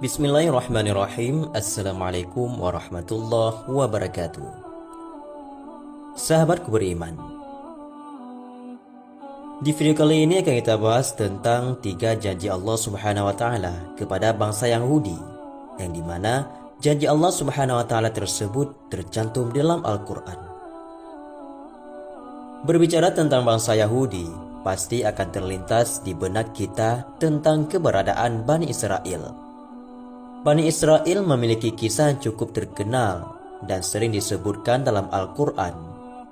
Bismillahirrahmanirrahim. Assalamualaikum warahmatullahi wabarakatuh. Sahabatku beriman, di video kali ini akan kita bahas tentang 3 janji Allah Subhanahu wa taala kepada bangsa Yahudi, yang dimana janji Allah Subhanahu wa taala tersebut tercantum dalam Al-Quran. Berbicara tentang bangsa Yahudi, pasti akan terlintas di benak kita tentang keberadaan Bani Israel. Bani Israel memiliki kisah yang cukup terkenal dan sering disebutkan dalam Al-Quran.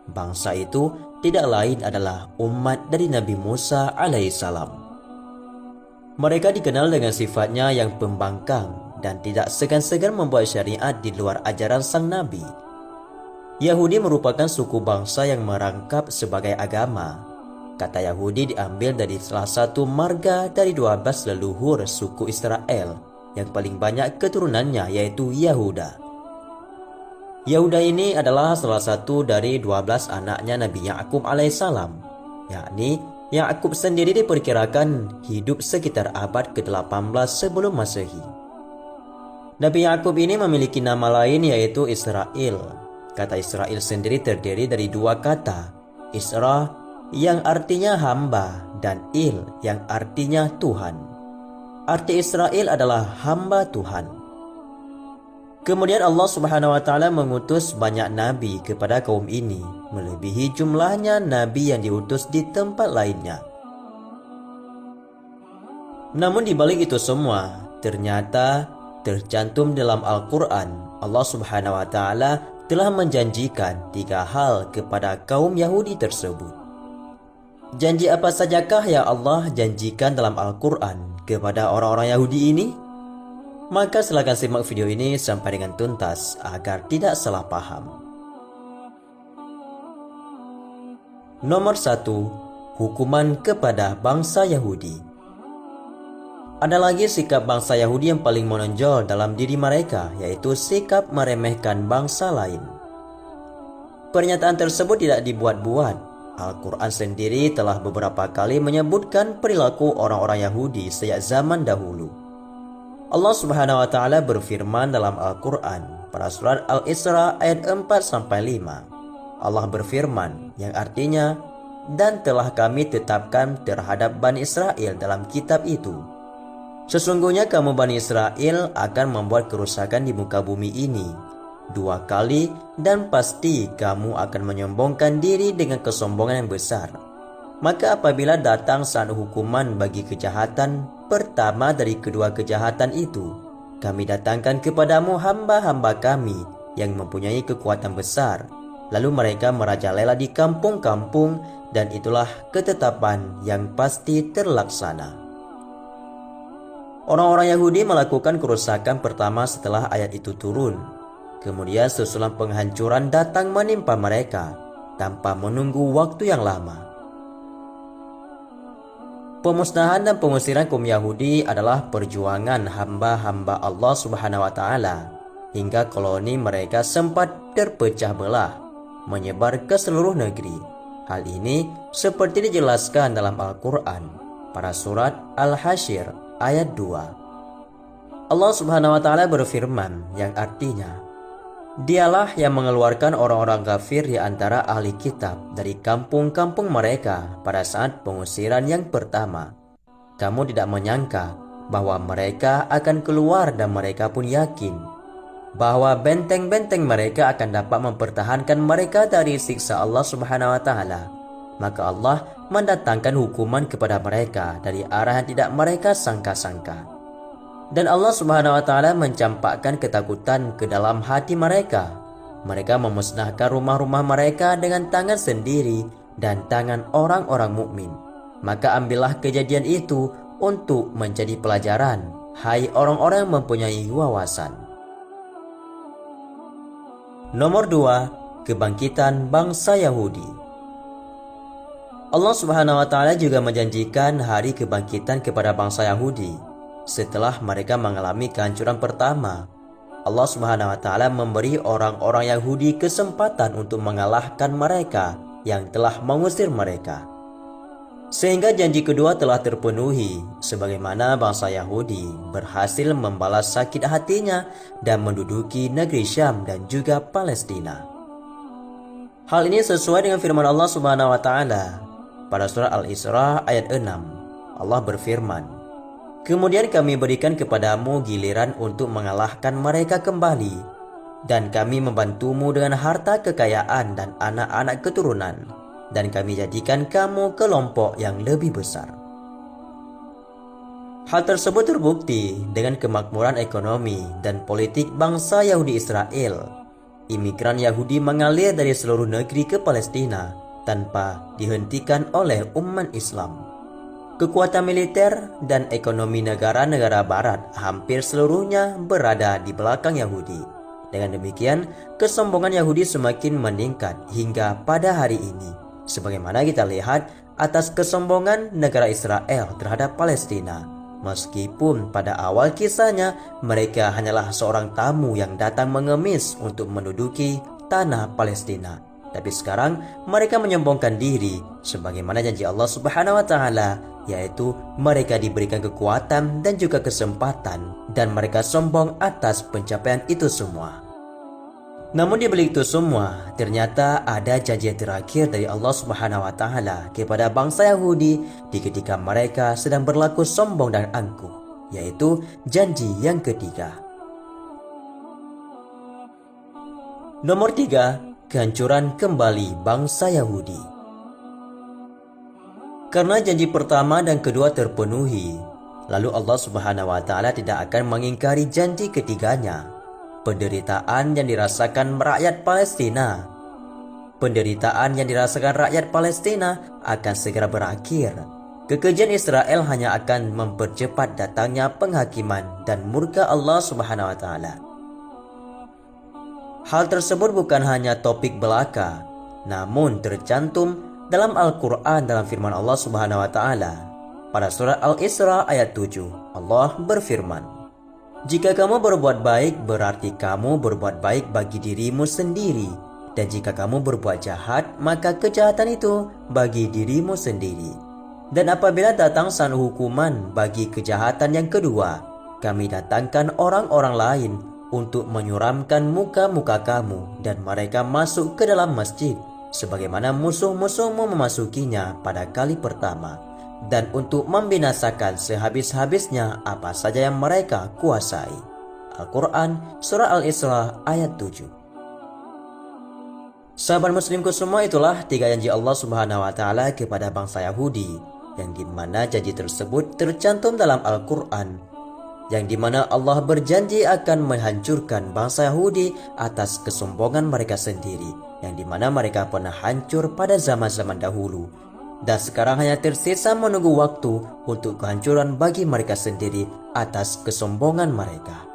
Bangsa itu tidak lain adalah umat dari Nabi Musa alaihissalam. Mereka dikenal dengan sifatnya yang pembangkang dan tidak segan-segan membuat syariat di luar ajaran sang Nabi. Yahudi merupakan suku bangsa yang merangkap sebagai agama. Kata Yahudi diambil dari salah satu marga dari 12 leluhur suku Israel yang paling banyak keturunannya, yaitu Yahuda. Yahuda ini adalah salah satu dari 12 anaknya Nabi Ya'qub alaihissalam, yakni Ya'qub sendiri diperkirakan hidup sekitar abad ke-18 sebelum Masehi. Nabi Ya'qub ini memiliki nama lain, yaitu Israel. Kata Israel sendiri terdiri dari 2 kata, Isra yang artinya hamba dan Il yang artinya Tuhan. Arti Israel adalah hamba Tuhan. Kemudian Allah Subhanahu wa taala mengutus banyak nabi kepada kaum ini, melebihi jumlahnya nabi yang diutus di tempat lainnya. Namun di balik itu semua, ternyata tercantum dalam Al-Quran, Allah Subhanahu wa taala telah menjanjikan 3 hal kepada kaum Yahudi tersebut. Janji apa sajakah yang Allah janjikan dalam Al-Quran kepada orang-orang Yahudi ini? Maka silakan simak video ini sampai dengan tuntas agar tidak salah paham. Nomor 1. Hukuman kepada bangsa Yahudi. Ada lagi sikap bangsa Yahudi yang paling menonjol dalam diri mereka, yaitu sikap meremehkan bangsa lain. Pernyataan tersebut tidak dibuat-buat. Al-Quran sendiri telah beberapa kali menyebutkan perilaku orang-orang Yahudi sejak zaman dahulu. Allah Subhanahu wa taala berfirman dalam Al-Quran pada surat Al-Isra ayat 4-5. Allah berfirman yang artinya, dan telah kami tetapkan terhadap Bani Israel dalam kitab itu, sesungguhnya kamu Bani Israel akan membuat kerusakan di muka bumi ini 2 kali, dan pasti kamu akan menyombongkan diri dengan kesombongan yang besar. Maka apabila datang saat hukuman bagi kejahatan pertama dari kedua kejahatan itu, kami datangkan kepadamu hamba-hamba kami yang mempunyai kekuatan besar. Lalu mereka merajalela di kampung-kampung, dan itulah ketetapan yang pasti terlaksana. Orang-orang Yahudi melakukan kerusakan pertama setelah ayat itu turun. Kemudian susulan penghancuran datang menimpa mereka tanpa menunggu waktu yang lama. Pemusnahan dan pengusiran kaum Yahudi adalah perjuangan hamba-hamba Allah Subhanahu wa taala hingga koloni mereka sempat terpecah belah, menyebar ke seluruh negeri. Hal ini seperti dijelaskan dalam Al-Quran pada surat Al-Hasyr ayat 2. Allah Subhanahu wa taala berfirman yang artinya, Dialah yang mengeluarkan orang-orang kafir di antara ahli kitab dari kampung-kampung mereka pada saat pengusiran yang pertama. Kamu tidak menyangka bahwa mereka akan keluar, dan mereka pun yakin bahwa benteng-benteng mereka akan dapat mempertahankan mereka dari siksa Allah Subhanahu wa taala. Maka Allah mendatangkan hukuman kepada mereka dari arah yang tidak mereka sangka-sangka. Dan Allah Subhanahu wa taala mencampakkan ketakutan ke dalam hati mereka. Mereka memusnahkan rumah-rumah mereka dengan tangan sendiri dan tangan orang-orang mukmin. Maka ambillah kejadian itu untuk menjadi pelajaran, hai orang-orang yang mempunyai wawasan. Nomor 2. Kebangkitan bangsa Yahudi. Allah Subhanahu wa taala juga menjanjikan hari kebangkitan kepada bangsa Yahudi. Setelah mereka mengalami kehancuran pertama, Allah Subhanahu wa taala memberi orang-orang Yahudi kesempatan untuk mengalahkan mereka yang telah mengusir mereka. Sehingga janji kedua telah terpenuhi, sebagaimana bangsa Yahudi berhasil membalas sakit hatinya dan menduduki negeri Syam dan juga Palestina. Hal ini sesuai dengan firman Allah Subhanahu wa taala pada surah Al-Isra ayat 6. Allah berfirman, "Kemudian kami berikan kepadamu giliran untuk mengalahkan mereka kembali, dan kami membantumu dengan harta kekayaan dan anak-anak keturunan, dan kami jadikan kamu kelompok yang lebih besar." Hal tersebut terbukti dengan kemakmuran ekonomi dan politik bangsa Yahudi Israel. Imigran Yahudi mengalir dari seluruh negeri ke Palestina tanpa dihentikan oleh umat Islam. Kekuatan militer dan ekonomi negara-negara barat hampir seluruhnya berada di belakang Yahudi. Dengan demikian, kesombongan Yahudi semakin meningkat hingga pada hari ini. Sebagaimana kita lihat atas kesombongan negara Israel terhadap Palestina. Meskipun pada awal kisahnya mereka hanyalah seorang tamu yang datang mengemis untuk menduduki tanah Palestina. Tapi sekarang mereka menyombongkan diri sebagaimana janji Allah Subhanahu wa taala, yaitu mereka diberikan kekuatan dan juga kesempatan, dan mereka sombong atas pencapaian itu semua. Namun di balik itu semua, ternyata ada janji terakhir dari Allah Subhanahu wa taala kepada bangsa Yahudi di ketika mereka sedang berlaku sombong dan angkuh, yaitu janji yang ketiga. Nomor 3, kehancuran kembali bangsa Yahudi. Karena janji pertama dan kedua terpenuhi, lalu Allah Subhanahu wa taala tidak akan mengingkari janji ketiganya. Penderitaan yang dirasakan rakyat Palestina akan segera berakhir. Kekejian Israel hanya akan mempercepat datangnya penghakiman dan murka Allah Subhanahu wa taala. Hal tersebut bukan hanya topik belaka, namun tercantum dalam Al-Quran dalam firman Allah Subhanahu wa taala pada surah Al-Isra ayat 7. Allah berfirman, "Jika kamu berbuat baik, berarti kamu berbuat baik bagi dirimu sendiri. Dan jika kamu berbuat jahat, maka kejahatan itu bagi dirimu sendiri. Dan apabila datang sang hukuman bagi kejahatan yang kedua, kami datangkan orang-orang lain untuk menyuramkan muka-muka kamu, dan mereka masuk ke dalam masjid, sebagaimana musuh-musuhmu memasukinya pada kali pertama, dan untuk membinasakan sehabis-habisnya apa saja yang mereka kuasai." Al-Quran Surah Al-Isra ayat 7. Sahabat muslimku semua, itulah 3 janji Allah Subhanahu wa taala kepada bangsa Yahudi, yang dimana janji tersebut tercantum dalam Al-Quran, yang dimana Allah berjanji akan menghancurkan bangsa Yahudi atas kesombongan mereka sendiri, yang dimana mereka pernah hancur pada zaman-zaman dahulu, dan sekarang hanya tersisa menunggu waktu untuk kehancuran bagi mereka sendiri atas kesombongan mereka.